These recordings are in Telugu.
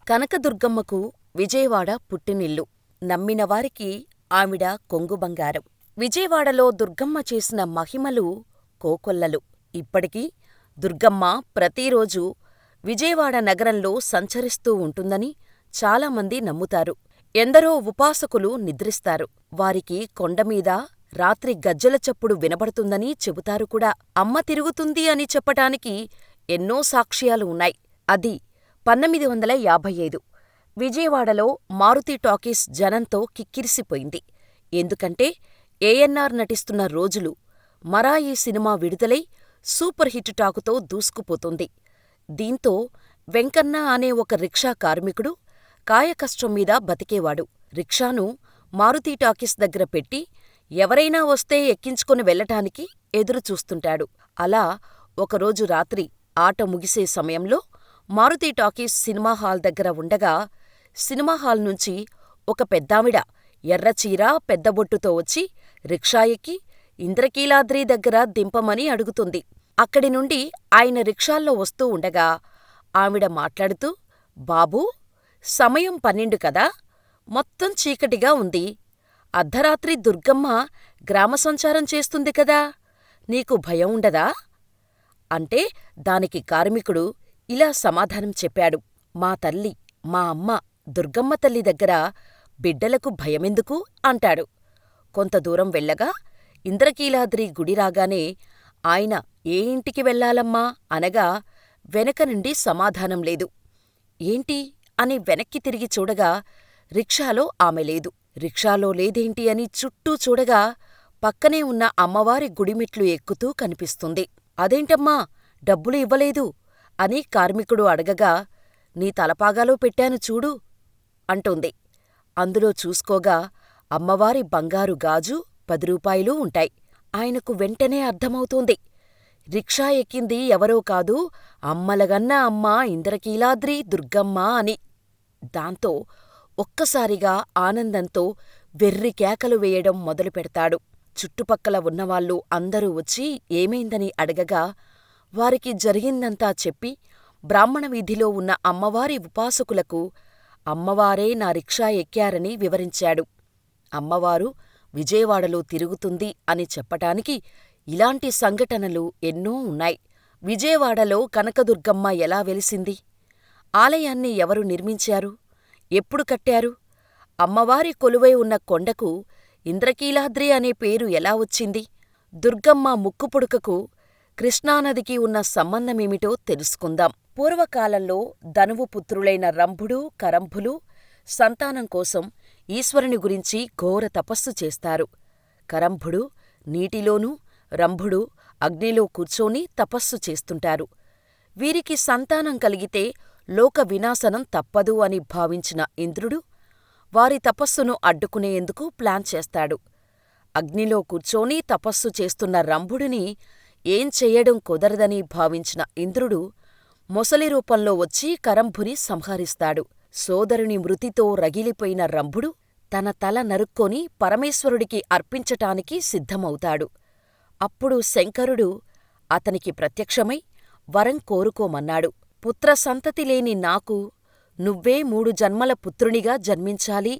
కనకదుర్గమ్మకు విజయవాడ పుట్టినిల్లు. నమ్మినవారికి ఆవిడ కొంగుబంగారం. విజయవాడలో దుర్గమ్మ చేసిన మహిమలు కోకొల్లలు. ఇప్పటికీ దుర్గమ్మ ప్రతిరోజూ విజయవాడ నగరంలో సంచరిస్తూ ఉంటుందని చాలామంది నమ్ముతారు. ఎందరో ఉపాసకులు నిద్రిస్తారు. వారికి కొండమీద రాత్రి గజ్జెల చప్పుడు వినబడుతుందని చెబుతారు కూడా. అమ్మ తిరుగుతుంది అని చెప్పటానికి ఎన్నో సాక్ష్యాలు ఉన్నాయి. అది 1955 విజయవాడలో మారుతి టాకీస్ జనంతో కిక్కిరిసిపోయింది. ఎందుకంటే ఏఎన్నార్ నటిస్తున్న రోజులు. మరాయి సినిమా విడుదలై సూపర్ హిట్ టాకుతో దూసుకుపోతుంది. దీంతో వెంకన్న అనే ఒక రిక్షా కార్మికుడు కాయకష్టం మీద బతికేవాడు. రిక్షాను మారుతి టాకీస్ దగ్గర పెట్టి ఎవరైనా వస్తే ఎక్కించుకుని వెళ్ళటానికి ఎదురుచూస్తుంటాడు. అలా ఒకరోజు రాత్రి ఆట ముగిసే సమయంలో మారుతి టాకీస్ సినిమా హాల్ దగ్గర ఉండగా సినిమా హాల్ నుంచి ఒక పెద్దావిడ ఎర్రచీర పెద్దబొట్టుతో వచ్చి రిక్షా ఎక్కి ఇంద్రకీలాద్రి దగ్గర దింపమని అడుగుతుంది. అక్కడి నుండి ఆయన రిక్షాల్లో వస్తూ ఉండగా ఆవిడ మాట్లాడుతూ, బాబూ, సమయం 12 కదా, మొత్తం చీకటిగా ఉంది. అర్ధరాత్రి దుర్గమ్మ గ్రామ సంచారం చేస్తుంది కదా, నీకు భయం ఉండదా? అంటే దానికి కార్మికుడు ఇలా సమాధానం చెప్పాడు. మా తల్లి, మా అమ్మ దుర్గమ్మ తల్లి దగ్గర బిడ్డలకు భయమెందుకు అంటాడు. కొంత దూరం వెళ్ళగా ఇంద్రకీలాద్రి గుడి రాగానే ఆయన ఏ ఇంటికి వెళ్ళాలమ్మా అనగా వెనకనుండి సమాధానం లేదు. ఏంటి అని వెనక్కి తిరిగి చూడగా రిక్షాలో ఆమె లేదు. రిక్షాలో లేదేంటి అని చుట్టూ చూడగా పక్కనే ఉన్న అమ్మవారి గుడిమెట్లు ఎక్కుతూ కనిపిస్తుంది. అదేంటమ్మా, డబ్బులు ఇవ్వలేదు అని కార్మికుడు అడగగా, నీ తలపాగాలో పెట్టాను చూడు అంటుంది. అందులో చూసుకోగా అమ్మవారి బంగారు గాజు 10 రూపాయలు ఉంటాయి. ఆయనకు వెంటనే అర్థమవుతోంది. రిక్షా ఎక్కింది ఎవరో కాదు, అమ్మలగన్న అమ్మ ఇంద్రకీలాద్రి దుర్గమ్మ అని. దాంతో ఒక్కసారిగా ఆనందంతో వెర్రి కేకలు వేయడం మొదలుపెడతాడు. చుట్టుపక్కల ఉన్నవాళ్ళు అందరూ వచ్చి ఏమైందని అడగగా వారికి జరిగిందంతా చెప్పి బ్రాహ్మణ వీధిలో ఉన్న అమ్మవారి ఉపాసకులకు అమ్మవారే నా రిక్షా ఎక్కారని వివరించాడు. అమ్మవారు విజయవాడలో తిరుగుతుంది అని చెప్పటానికి ఇలాంటి సంఘటనలు ఎన్నో ఉన్నాయి. విజయవాడలో కనకదుర్గమ్మ ఎలా వెలిసింది? ఆలయాన్ని ఎవరు నిర్మించారు? ఎప్పుడు కట్టారు? అమ్మవారి కొలువై ఉన్న కొండకు ఇంద్రకీలాద్రి అనే పేరు ఎలా వచ్చింది? దుర్గమ్మ ముక్కుపుడకకు కృష్ణానదికి ఉన్న సంబంధమేమిటో తెలుసుకుందాం. పూర్వకాలంలో ధనువు పుత్రులైన రంభుడు, కరంభులు సంతానం కోసం ఈశ్వరుని గురించి ఘోర తపస్సు చేస్తారు. కరంభుడు నీటిలోనూ, రంభుడు అగ్నిలో కూర్చొని తపస్సు చేస్తుంటారు. వీరికి సంతానం కలిగితే లోక వినాశనం తప్పదు అని భావించిన ఇంద్రుడు వారి తపస్సును అడ్డుకునేందుకు ప్లాన్ చేస్తాడు. అగ్నిలో కూర్చొని తపస్సు చేస్తున్న రంభుడిని ఏం చెయ్యడం కుదరదని భావించిన ఇంద్రుడు మొసలి రూపంలో వచ్చి కరంభుని సంహరిస్తాడు. సోదరుని మృతితో రగిలిపోయిన రంభుడు తన తల నరుక్కొని పరమేశ్వరుడికి అర్పించటానికి సిద్ధమవుతాడు. అప్పుడు శంకరుడు అతనికి ప్రత్యక్షమై వరం కోరుకోమన్నాడు. పుత్రసంతతి లేని నాకు నువ్వే 3 జన్మల పుత్రునిగా జన్మించాలి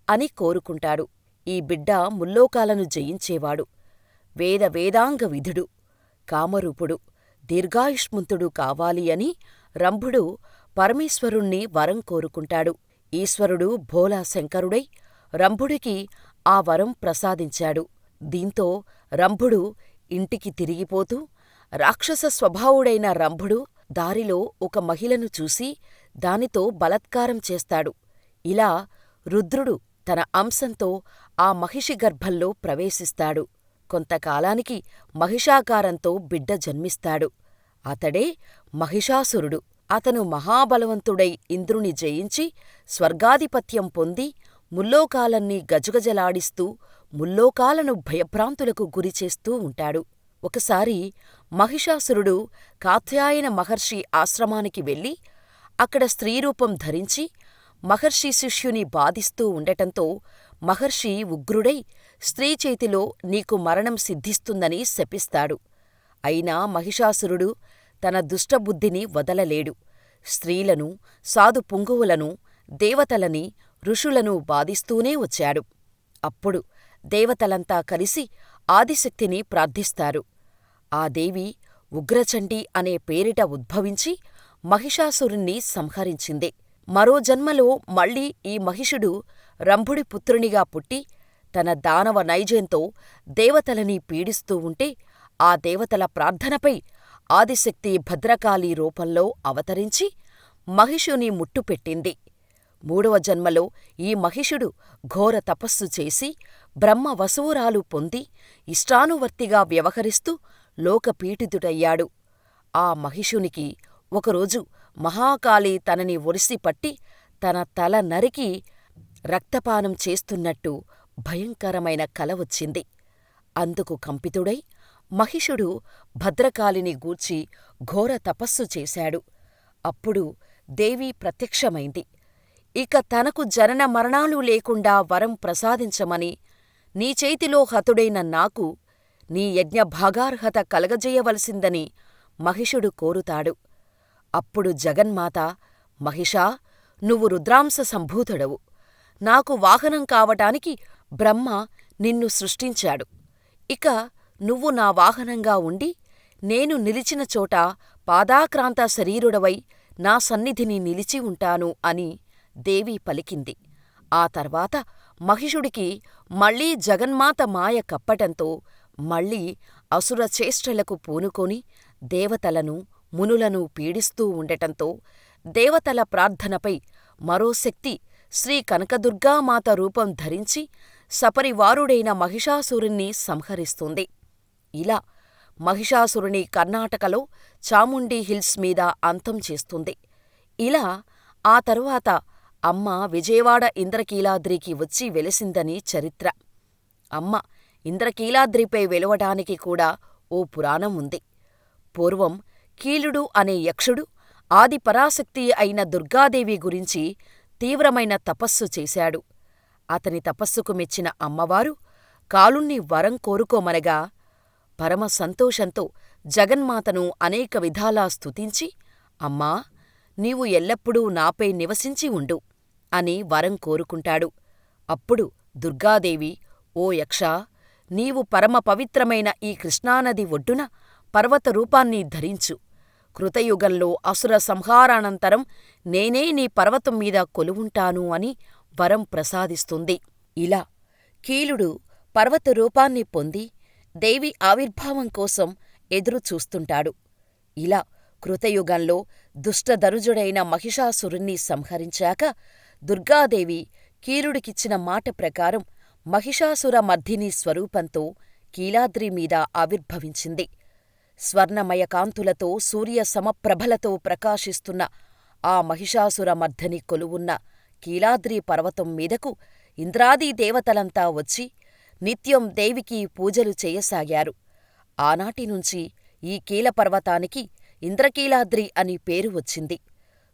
అని కోరుకుంటాడు. ఈ బిడ్డ ముల్లోకాలను జయించేవాడు, వేదాంగ విధుడు, కామరూపుడు, దీర్ఘాయుష్మంతుడు కావాలి అని రంభుడు పరమేశ్వరుణ్ణి వరం కోరుకుంటాడు. ఈశ్వరుడు భోలా శంకరుడై రంభుడికి ఆ వరం ప్రసాదించాడు. దీంతో రంభుడు ఇంటికి తిరిగిపోతూ రాక్షస స్వభావుడైన రంభుడు దారిలో ఒక మహిళను చూసి దానితో బలత్కారం చేస్తాడు. ఇలా రుద్రుడు తన అంశంతో ఆ మహిషి గర్భంలో ప్రవేశిస్తాడు. కొంతకాలానికి మహిషాకారంతో బిడ్డ జన్మిస్తాడు. అతడే మహిషాసురుడు. అతను మహాబలవంతుడై ఇంద్రుని జయించి స్వర్గాధిపత్యం పొంది ముల్లోకాలన్నీ గజగజలాడిస్తూ ముల్లోకాలను భయభ్రాంతులకు గురిచేస్తూ ఉంటాడు. ఒకసారి మహిషాసురుడు కాత్యాయన మహర్షి ఆశ్రమానికి వెళ్ళి అక్కడ స్త్రీరూపం ధరించి మహర్షి శిష్యుని బాధిస్తూ ఉండటంతో మహర్షి ఉగ్రుడై స్త్రీ చేతిలో నీకు మరణం సిద్ధిస్తుందని శపిస్తాడు. అయినా మహిషాసురుడు తన దుష్టబుద్ధిని వదలలేడు. స్త్రీలను, సాధు పుంగవులను, దేవతలని, ఋషులను బాధిస్తూనే వచ్చాడు. అప్పుడు దేవతలంతా కలిసి ఆదిశక్తిని ప్రార్థిస్తారు. ఆ దేవి ఉగ్రచండి అనే పేరిట ఉద్భవించి మహిషాసురుణ్ణి సంహరించింది. మరో జన్మలో మళ్ళీ ఈ మహిషుడు రంభుడి పుత్రునిగా పుట్టి తన దానవ నైజంతో దేవతలని పీడిస్తూ ఉంటే ఆ దేవతల ప్రార్థనపై ఆదిశక్తి భద్రకాళి రూపంలో అవతరించి మహిషుని ముట్టుపెట్టింది. మూడవ జన్మలో ఈ మహిషుడు ఘోర తపస్సు చేసి బ్రహ్మ వసువురాలు పొంది ఇష్టానువర్తిగా వ్యవహరిస్తూ లోకపీడితుడయ్యాడు. ఆ మహిషునికి ఒకరోజు మహాకాళి తనని ఒడిసిపట్టి తన తల నరికి రక్తపానం చేస్తున్నట్టు భయంకరమైన కల వచ్చింది. అందుకు కంపితుడై మహిషుడు భద్రకాళిని గూర్చి ఘోర తపస్సు చేశాడు. అప్పుడు దేవి ప్రత్యక్షమైంది. ఇక తనకు జనన మరణాలు లేకుండా వరం ప్రసాదించమని, నీ చేతిలో హతుడైన నాకు నీ యజ్ఞభాగార్హత కలగజేయవలసిందని మహిషుడు కోరుతాడు. అప్పుడు జగన్మాత, మహిషా, నువ్వు రుద్రాంశ సంభూతుడవు. నాకు వాహనం కావటానికి బ్రహ్మ నిన్ను సృష్టించాడు. ఇక నువ్వు నా వాహనంగా ఉండి నేను నిలిచిన చోట పాదాక్రాంత శరీరుడవై నా సన్నిధిని నిలిచి ఉంటాను అని దేవి పలికింది. ఆ తర్వాత మహిషుడికి మళ్లీ జగన్మాత మాయ కప్పటంతో మళ్లీ అసురచేష్టలకు పూనుకొని దేవతలను, మునులను పీడిస్తూ ఉండటంతో దేవతల ప్రార్థనపై మరో శక్తి శ్రీ కనకదుర్గామాత రూపం ధరించి సపరివారుడైన మహిషాసురుణ్ణి సంహరిస్తుంది. ఇలా మహిషాసురుని కర్ణాటకలో చాముండి హిల్స్ మీద అంతం చేస్తుంది. ఇలా ఆ తరువాత అమ్మ విజయవాడ ఇంద్రకీలాద్రికి వచ్చి వెలిసిందని చరిత్ర. అమ్మ ఇంద్రకీలాద్రిపై వెలవటానికి కూడా ఓ పురాణం ఉంది. పూర్వం కీలుడు అనే యక్షుడు ఆదిపరాశక్తి అయిన దుర్గాదేవి గురించి తీవ్రమైన తపస్సు చేశాడు. అతని తపస్సుకు మెచ్చిన అమ్మవారు కాలుణ్ణి వరం కోరుకోమనగా పరమ సంతోషంతో జగన్మాతను అనేక విధాలా స్తుతించి, అమ్మా, నీవు ఎల్లప్పుడూ నాపై నివసించి ఉండు అని వరం కోరుకుంటాడు. అప్పుడు దుర్గాదేవి, ఓ యక్షా, నీవు పరమ పవిత్రమైన ఈ కృష్ణానది ఒడ్డున పర్వత రూపాన్ని ధరించు. కృతయుగంలో అసుర సంహారానంతరం నేనే నీ పర్వతం మీద కొలువుంటాను అని వరం ప్రసాదిస్తుంది. ఇలా కీలుడు పర్వత రూపాన్ని పొంది దేవి ఆవిర్భావం కోసం ఎదురుచూస్తుంటాడు. ఇలా కృతయుగంలో దుష్టధనుజుడైన మహిషాసురుణ్ణి సంహరించాక దుర్గాదేవి కీలుడికిచ్చిన మాట ప్రకారం మహిషాసుర మర్దిని స్వరూపంతో కీలాద్రి మీద ఆవిర్భవించింది. స్వర్ణమయ కాంతులతో సూర్య సమప్రభలతో ప్రకాశిస్తున్న ఆ మహిషాసుర మర్దని కొలువున్న కీలాద్రి పర్వతం మీదకు ఇంద్రాది దేవతలంతా వచ్చి నిత్యం దేవికి పూజలు చేయసాగారు. ఆనాటినుంచి ఈ కీలపర్వతానికి ఇంద్రకీలాద్రి అని పేరు వచ్చింది.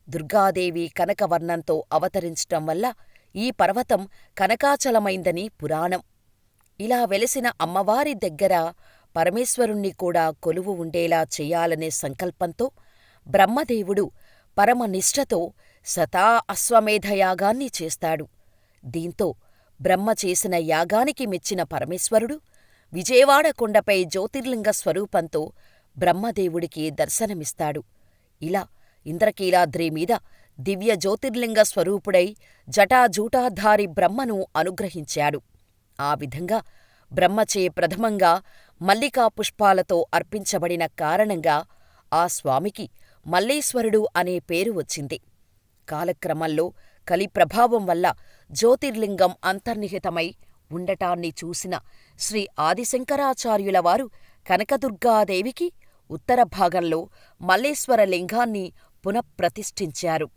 దుర్గాదేవి కనకవర్ణంతో అవతరించటం వల్ల ఈ పర్వతం కనకాచలమైందని పురాణం. ఇలా వెలసిన అమ్మవారి దగ్గర పరమేశ్వరుణ్ణి కూడా కొలువు ఉండేలా చెయ్యాలనే సంకల్పంతో బ్రహ్మదేవుడు పరమనిష్టతో శతా అశ్వమేధయాగాన్ని చేస్తాడు. దీంతో బ్రహ్మ చేసిన యాగానికి మెచ్చిన పరమేశ్వరుడు విజయవాడ కొండపై జ్యోతిర్లింగ స్వరూపంతో బ్రహ్మదేవుడికి దర్శనమిస్తాడు. ఇలా ఇంద్రకీలాద్రి మీద దివ్య జ్యోతిర్లింగ స్వరూపుడై జటాజూటాధారి బ్రహ్మను అనుగ్రహించాడు. ఆ విధంగా బ్రహ్మచే ప్రథమంగా మల్లికా పుష్పాలతో అర్పించబడిన కారణంగా ఆ స్వామికి మల్లేశ్వరుడు అనే పేరు వచ్చింది. కాలక్రమంలో కలి ప్రభావం వల్ల జ్యోతిర్లింగం అంతర్నిహితమై ఉండటాన్ని చూసిన శ్రీ ఆదిశంకరాచార్యులవారు కనకదుర్గాదేవికి ఉత్తర భాగంలో మల్లేశ్వర లింగాన్ని పునఃప్రతిష్ఠించారు.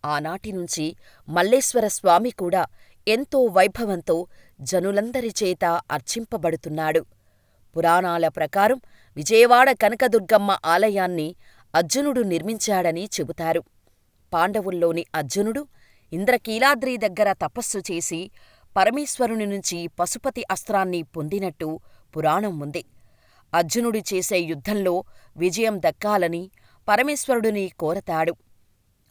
ఆనాటినుంచి మల్లేశ్వర స్వామి కూడా ఎంతో వైభవంతో జనులందరిచేత అర్చింపబడుతున్నాడు. పురాణాల ప్రకారం విజయవాడ కనకదుర్గమ్మ ఆలయాన్ని అర్జునుడు నిర్మించాడని చెబుతారు. పాండవుల్లోని అర్జునుడు ఇంద్రకీలాద్రి దగ్గర తపస్సు చేసి పరమేశ్వరుని నుంచి పశుపతి అస్త్రాన్ని పొందినట్టు పురాణం ఉంది. అర్జునుడు చేసే యుద్ధంలో విజయం దక్కాలని పరమేశ్వరుడిని కోరతాడు.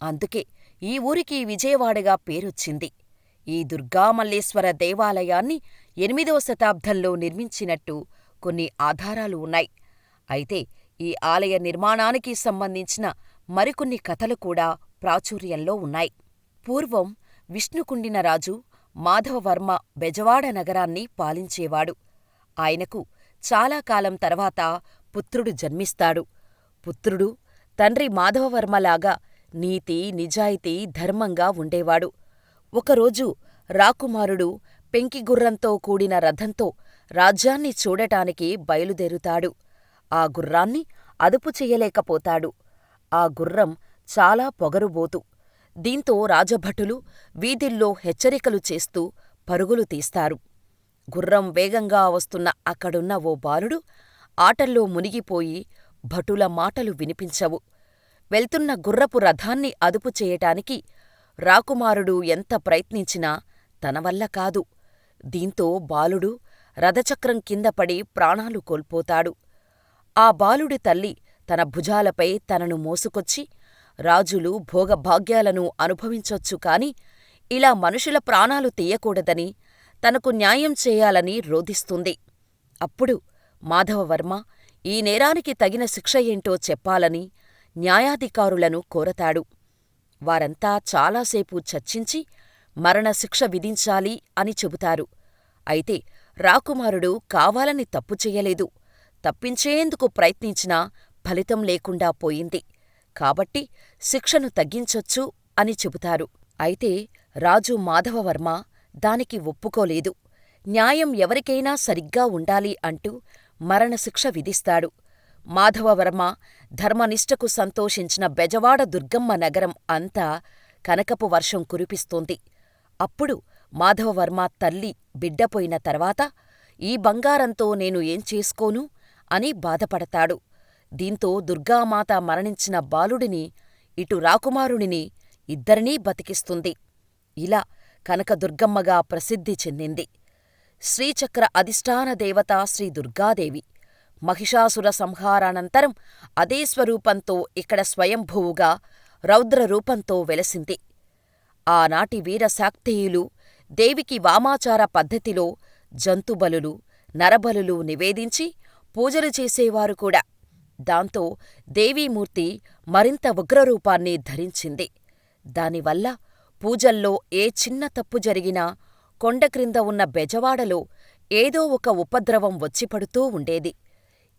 అందుకే ఈ ఊరికి విజయవాడగా పేరొచ్చింది. ఈ దుర్గామల్లేశ్వర దేవాలయాన్ని 8వ శతాబ్దంలో నిర్మించినట్టు కొన్ని ఆధారాలు ఉన్నాయి. అయితే ఈ ఆలయ నిర్మాణానికి సంబంధించిన మరికొన్ని కథలు కూడా ప్రాచుర్యంలో ఉన్నాయి. పూర్వం విష్ణుకుండిన రాజు మాధవవర్మ బెజవాడ నగరాన్ని పాలించేవాడు. ఆయనకు చాలా కాలం తర్వాత పుత్రుడు జన్మిస్తాడు. పుత్రుడు తండ్రి మాధవవర్మలాగా నీతి, నిజాయితీ, ధర్మంగా ఉండేవాడు. ఒకరోజు రాకుమారుడు పెంకిగుర్రంతో కూడిన రథంతో రాజ్యాన్ని చూడటానికి బయలుదేరుతాడు. ఆ గుర్రాన్ని అదుపు చెయ్యలేకపోతాడు. ఆ గుర్రం చాలా పొగరుబోతు. దీంతో రాజభటులు వీధిల్లో హెచ్చరికలు చేస్తూ పరుగులు తీస్తారు. గుర్రం వేగంగా వస్తున్న అక్కడున్న ఓ బాలుడు ఆటల్లో మునిగిపోయి భటుల మాటలు వినిపించవు. వెళ్తున్న గుర్రపు రథాన్ని అదుపు చేయటానికి రాకుమారుడు ఎంత ప్రయత్నించినా తనవల్ల కాదు. దీంతో బాలుడు రథచక్రం కిందపడి ప్రాణాలు కోల్పోతాడు. ఆ బాలుడి తల్లి తన భుజాలపై తనను మోసుకొచ్చి, రాజులు భోగభాగ్యాలను అనుభవించొచ్చు కాని ఇలా మనుషుల ప్రాణాలు తీయకూడదని, తనకు న్యాయం చేయాలని రోదిస్తుంది. అప్పుడు మాధవవర్మ ఈ నేరానికి తగిన శిక్ష ఏంటో చెప్పాలని న్యాయాధికారులను కోరతాడు. వారంతా చాలాసేపు చర్చించి మరణశిక్ష విధించాలి అని చెబుతారు. అయితే రాకుమారుడు కావాలని తప్పు చెయ్యలేదు. తప్పించేందుకు ప్రయత్నించినా ఫలితం లేకుండా పోయింది. కాబట్టి శిక్షను తగ్గించొచ్చు అని చెబుతారు. అయితే రాజు మాధవవర్మ దానికి ఒప్పుకోలేదు. న్యాయం ఎవరికైనా సరిగ్గా ఉండాలి అంటూ మరణశిక్ష విధిస్తాడు. మాధవవర్మ ధర్మనిష్టకు సంతోషించిన బెజవాడ దుర్గమ్మ నగరం అంతా కనకపు వర్షం కురిపిస్తోంది. అప్పుడు మాధవవర్మ తల్లి బిడ్డపోయిన తర్వాత ఈ బంగారంతో నేను ఏం చేసుకోను అని బాధపడతాడు. దీంతో దుర్గామాత మరణించిన బాలుడిని, ఇటు రాకుమారుడిని ఇద్దరినీ బతికిస్తుంది. ఇలా కనకదుర్గమ్మగా ప్రసిద్ధి చెందింది. శ్రీచక్ర అధిష్టాన దేవత శ్రీ దుర్గాదేవి. మహిషాసుర సంహారానంతరం అదే స్వరూపంతో ఇక్కడ స్వయంభువుగా రౌద్రరూపంతో వెలసింది. ఆనాటి వీరశాక్తేయులు దేవికి వామాచార పద్ధతిలో జంతుబలులు, నరబలులు నివేదించి పూజలు చేసేవారు కూడా. దాంతో దేవీమూర్తి మరింత ఉగ్రరూపాన్ని ధరించింది. దానివల్ల పూజల్లో ఏ చిన్న తప్పు జరిగినా కొండక్రింద ఉన్న బెజవాడలో ఏదో ఒక ఉపద్రవం వచ్చిపడుతూ ఉండేది.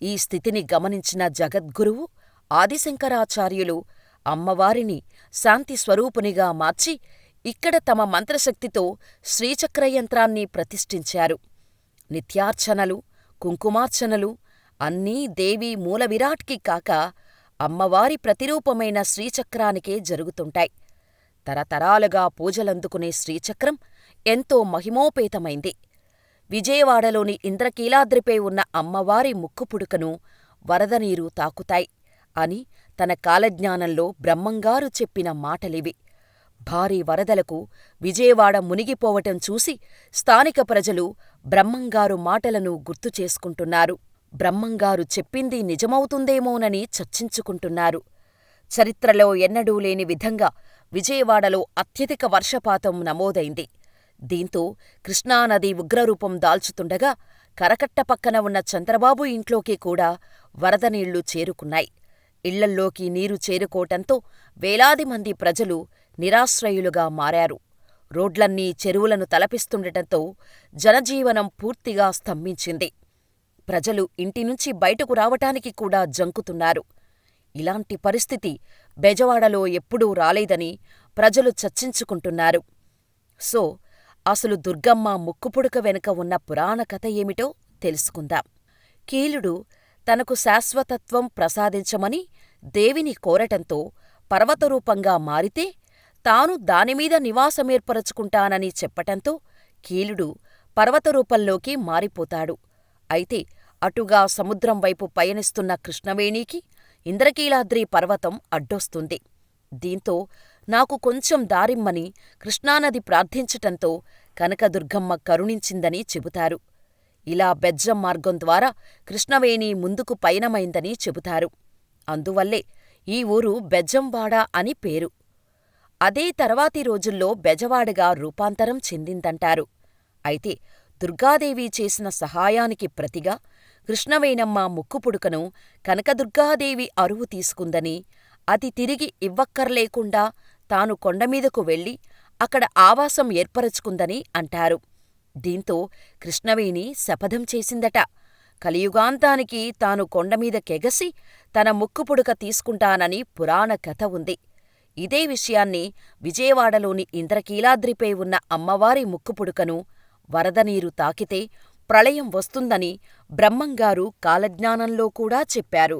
ఈ స్థితిని గమనించిన జగద్గురువు ఆదిశంకరాచార్యులు అమ్మవారిని శాంతి స్వరూపునిగా మార్చి ఇక్కడ తమ మంత్రశక్తితో శ్రీచక్రయంత్రాన్ని ప్రతిష్ఠించారు. నిత్యార్చనలు, కుంకుమార్చనలు అన్నీ దేవీ మూలవిరాట్కి కాక అమ్మవారి ప్రతిరూపమైన శ్రీచక్రానికే జరుగుతుంటాయి. తరతరాలుగా పూజలందుకునే శ్రీచక్రం ఎంతో మహిమోపేతమైంది. విజయవాడలోని ఇంద్రకీలాద్రిపై ఉన్న అమ్మవారి ముక్కుపుడుకను వరదనీరు తాకుతాయి అని తన కాలజ్ఞానంలో బ్రహ్మంగారు చెప్పిన మాటలివి. భారీ వరదలకు విజయవాడ మునిగిపోవటం చూసి స్థానిక ప్రజలు బ్రహ్మంగారు మాటలను గుర్తుచేసుకుంటున్నారు. బ్రహ్మంగారు చెప్పింది నిజమవుతుందేమోనని చర్చించుకుంటున్నారు. చరిత్రలో ఎన్నడూ లేని విధంగా విజయవాడలో అత్యధిక వర్షపాతం నమోదైంది. దీంతో కృష్ణానది ఉగ్రరూపం దాల్చుతుండగా కరకట్ట పక్కన ఉన్న చంద్రబాబు ఇంట్లోకి కూడా వరదనీళ్లు చేరుకున్నాయి. ఇళ్లల్లోకి నీరు చేరుకోవటంతో వేలాది మంది ప్రజలు నిరాశ్రయులుగా మారారు. రోడ్లన్నీ చెరువులను తలపిస్తుండటంతో జనజీవనం పూర్తిగా స్తంభించింది. ప్రజలు ఇంటినుంచి బయటకు రావటానికి కూడా జంకుతున్నారు. ఇలాంటి పరిస్థితి బెజవాడలో ఎప్పుడూ రాలేదని ప్రజలు చర్చించుకుంటున్నారు. సో అసలు దుర్గమ్మ ముక్కుపుడక వెనుక ఉన్న పురాణ కథ ఏమిటో తెలుసుకుందాం. కీలుడు తనకు శాశ్వతత్వం ప్రసాదించమని దేవిని కోరటంతో పర్వతరూపంగా మారితే తాను దానిమీద నివాసమేర్పరచుకుంటానని చెప్పటంతో కీలుడు పర్వతరూపంలోకి మారిపోతాడు. అయితే అటుగా సముద్రం వైపు పయనిస్తున్న కృష్ణవేణికి ఇంద్రకీలాద్రి పర్వతం అడ్డొస్తుంది. దీంతో నాకు కొంచెం దారిమ్మని కృష్ణానది ప్రార్థించటంతో కనకదుర్గమ్మ కరుణించిందని చెబుతారు. ఇలా బెజ్జం మార్గం ద్వారా కృష్ణవేణి ముందుకు పయనమైందని చెబుతారు. అందువల్లే ఈ ఊరు బెజ్జంవాడ అని పేరు. అదే తర్వాతి రోజుల్లో బెజవాడగా రూపాంతరం చెందిందంటారు. అయితే దుర్గాదేవి చేసిన సహాయానికి ప్రతిగా కృష్ణవేణమ్మ ముక్కుపుడకను కనకదుర్గాదేవి అరువు తీసుకుందని, అది తిరిగి ఇవ్వక్కర్లేకుండా తాను కొండమీదకు వెళ్ళి అక్కడ ఆవాసం ఏర్పరచుకుందని అంటారు. దీంతో కృష్ణవేణి శపథం చేసిందట. కలియుగాంతానికి తాను కొండమీద కెగసి తన ముక్కుపుడక తీసుకుంటానని పురాణ కథ ఉంది. ఇదే విషయాన్ని విజయవాడలోని ఇంద్రకీలాద్రిపై ఉన్న అమ్మవారి ముక్కుపుడకను వరదనీరు తాకితే ప్రళయం వస్తుందని బ్రహ్మంగారు కాలజ్ఞానంలో కూడా చెప్పారు.